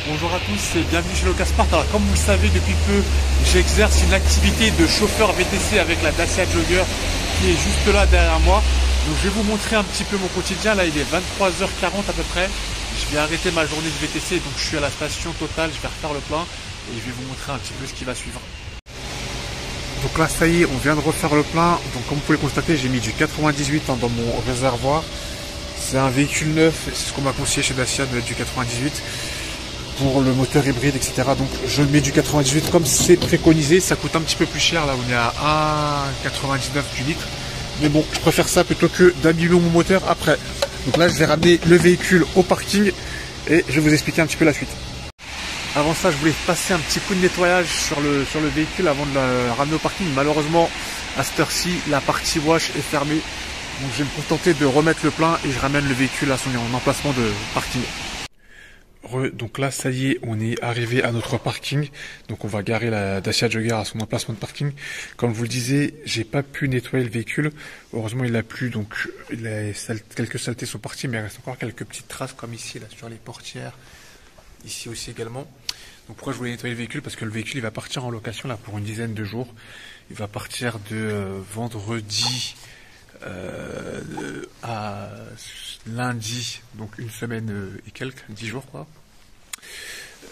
Bonjour à tous et bienvenue chez Locasport. Alors comme vous le savez depuis peu, j'exerce une activité de chauffeur VTC avec la Dacia Jogger qui est juste là derrière moi. Donc je vais vous montrer un petit peu mon quotidien. Là il est 23h40 à peu près. Je vais arrêter ma journée de VTC, donc je suis à la station Total, je vais refaire le plein et je vais vous montrer un petit peu ce qui va suivre. Donc là ça y est, on vient de refaire le plein. Donc comme vous pouvez constater, j'ai mis du 98 dans mon réservoir. C'est un véhicule neuf, c'est ce qu'on m'a conseillé chez Dacia de mettre du 98 pour le moteur hybride, etc. Donc je mets du 98 comme c'est préconisé. Ça coûte un petit peu plus cher, là on est à 1,99 du litre. Mais bon, je préfère ça plutôt que d'abîmer mon moteur après. Donc là je vais ramener le véhicule au parking et je vais vous expliquer un petit peu la suite. Avant ça, je voulais passer un petit coup de nettoyage sur le véhicule avant de le ramener au parking. Malheureusement, à cette heure-ci, la partie wash est fermée. Donc je vais me contenter de remettre le plein et je ramène le véhicule à son emplacement de parking. Donc là, ça y est, on est arrivé à notre parking. Donc on va garer la Dacia Jogger à son emplacement de parking. Comme je vous le disais, j'ai pas pu nettoyer le véhicule. Heureusement, il a plu, donc quelques saletés sont parties, mais il reste encore quelques petites traces comme ici, là, sur les portières. Ici aussi également. Donc pourquoi je voulais nettoyer le véhicule? Parce que le véhicule, il va partir en location là pour une dizaine de jours. Il va partir de vendredi à lundi, donc une semaine et quelques, 10 jours quoi.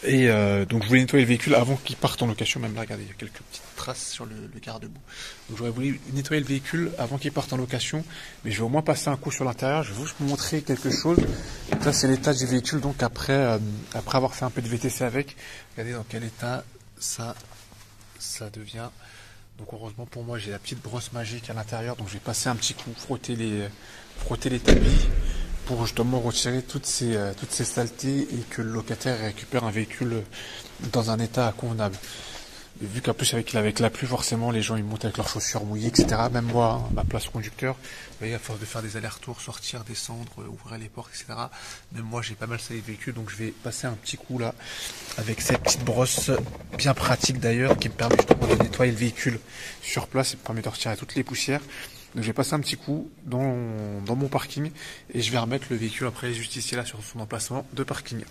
Et donc je voulais nettoyer le véhicule avant qu'il parte en location. Même là, regardez, il y a quelques petites traces sur le garde-boue. Donc j'aurais voulu nettoyer le véhicule avant qu'il parte en location, mais je vais au moins passer un coup sur l'intérieur. Je vais vous montrer quelque chose. Donc là c'est l'état du véhicule, donc après avoir fait un peu de VTC avec, regardez dans quel état ça devient. Donc heureusement pour moi, j'ai la petite brosse magique à l'intérieur, donc je vais passer un petit coup, frotter les tapis pour justement retirer toutes ces saletés et que le locataire récupère un véhicule dans un état convenable. Et vu qu'en plus avec la pluie, forcément les gens ils montent avec leurs chaussures mouillées, etc. Même moi, ma place conducteur, vous voyez, à force de faire des allers-retours, sortir, descendre, ouvrir les portes, etc. Même moi j'ai pas mal salé le véhicule, donc je vais passer un petit coup là avec cette petite brosse bien pratique d'ailleurs qui me permet justement de nettoyer le véhicule sur place et me permet de retirer toutes les poussières. Donc je vais passer un petit coup dans mon parking et je vais remettre le véhicule après juste ici là sur son emplacement de parking.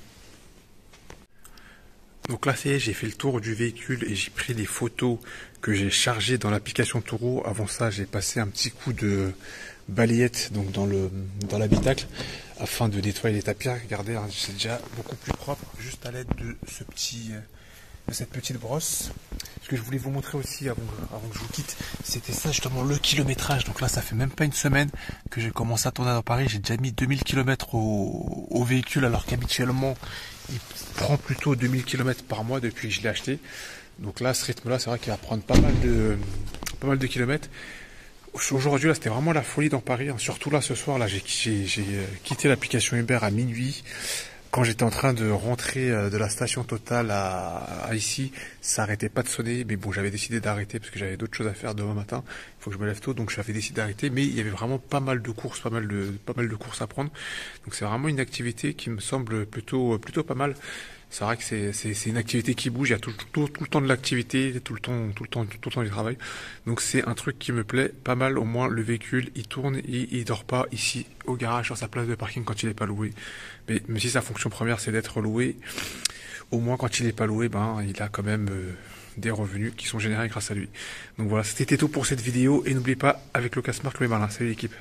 Donc là, j'ai fait le tour du véhicule et j'ai pris les photos que j'ai chargées dans l'application Turo. Avant ça, j'ai passé un petit coup de balayette donc dans l'habitacle afin de nettoyer les tapis. Regardez, hein, c'est déjà beaucoup plus propre juste à l'aide de cette petite brosse. Ce que je voulais vous montrer aussi avant que je vous quitte, c'était ça justement, le kilométrage. Donc là, ça fait même pas une semaine que j'ai commencé à tourner dans Paris. J'ai déjà mis 2000 km au véhicule, alors qu'habituellement, il prend plutôt 2000 km par mois depuis que je l'ai acheté. Donc là, ce rythme-là, c'est vrai qu'il va prendre pas mal de kilomètres. Aujourd'hui, là, c'était vraiment la folie dans Paris. Hein. Surtout là, ce soir, là, j'ai quitté l'application Uber à minuit. Quand j'étais en train de rentrer de la station Total à ici, ça arrêtait pas de sonner. Mais bon, j'avais décidé d'arrêter parce que j'avais d'autres choses à faire demain matin. Il faut que je me lève tôt, donc j'avais décidé d'arrêter. Mais il y avait vraiment pas mal de courses, pas mal de courses à prendre. Donc c'est vraiment une activité qui me semble plutôt pas mal. C'est vrai que c'est une activité qui bouge, il y a tout le temps de l'activité, tout le temps du travail. Donc c'est un truc qui me plaît pas mal. Au moins le véhicule il tourne et il dort pas ici au garage sur sa place de parking quand il n'est pas loué. Mais même si sa fonction première c'est d'être loué, au moins quand il n'est pas loué, ben il a quand même des revenus qui sont générés grâce à lui. Donc voilà, c'était tout pour cette vidéo et n'oubliez pas, avec Locasport, le malin. Salut l'équipe.